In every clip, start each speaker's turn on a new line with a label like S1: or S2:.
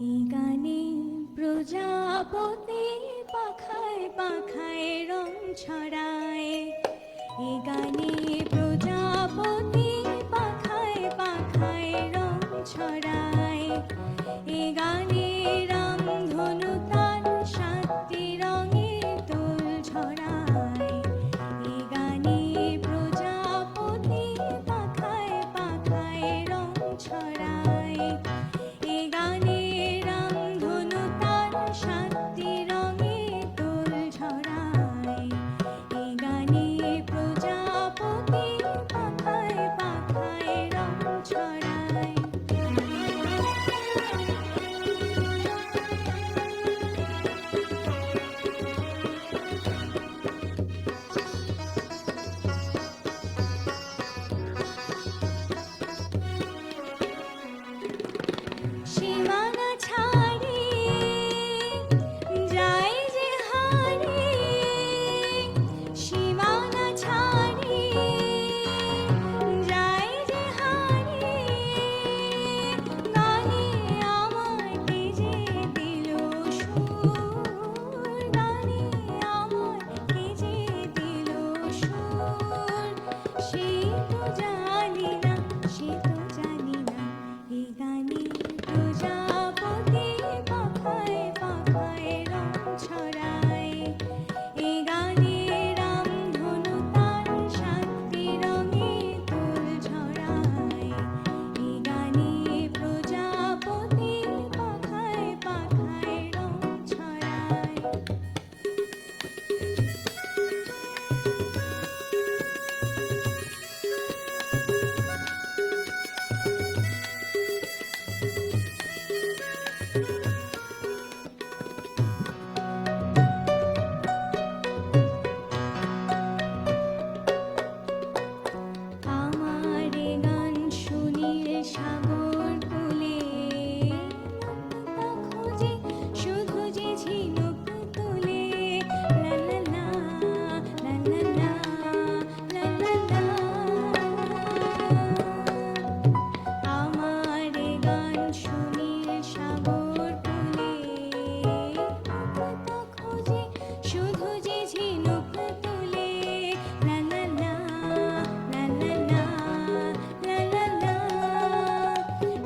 S1: এই গানে প্রজাপতি পাখায় পাখায় রং ছড়ায়। এই গানে প্রজাপতি পাখায় পাখায় রং ছড়ায়। এই গানে রামধনু তার সাতটি রঙে দোল ঝরায়। এই গানে প্রজাপতি পাখায় পাখায় রং ছড়ায়। এই গানে রামধনু তার সাতটি রঙে দোল ঝরায়। এই গানে প্রজাপতি পাখায় পাখায় রং ছড়ায়। সীমানা ছাড়িয়ে যায় যে হারিয়ে। সীমানা ছাড়িয়ে যায় যে হারিয়ে। গানে আমায় কে যে দিল সুর। গানে আমায় কে যে দিল সুর। সে তো জানি না, সে তো জানি না। এই গানে প্রজাপতি পাখায় পাখায় রং ছড়ায়। এই গানে রামধনু তার সাতটি রঙে দোল ঝরায়। এই গানে প্রজাপতি পাখায় পাখায় রং ছড়ায়। আমার গান শুনিয়ে সাগর তুলে। মুক্তা খোঁজে শুধু যে ঝিনুক তুলে। লা লা লা, লা লা লা, লা লা লা। আমার গান শুনিয়ে সাগর তুলে। মুক্তা খোঁজে শুধু যে ঝিনুক তুলে। লা লা লা, লা লা লা, লা লা লা।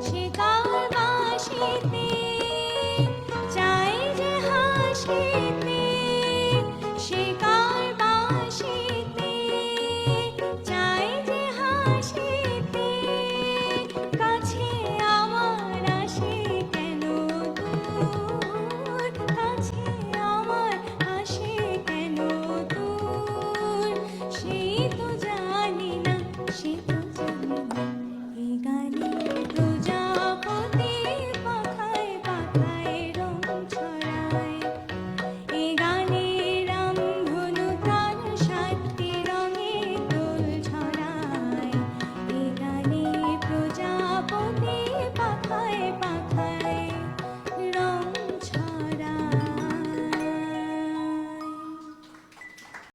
S1: সে কার বাঁশিতে চায় যে হাসিতে। সে কার বাঁশিতে চায় যে হাসিতে। কাছে আমার আসে কেন দূর। কাছে আমার আসে কেন দূর। সেই তো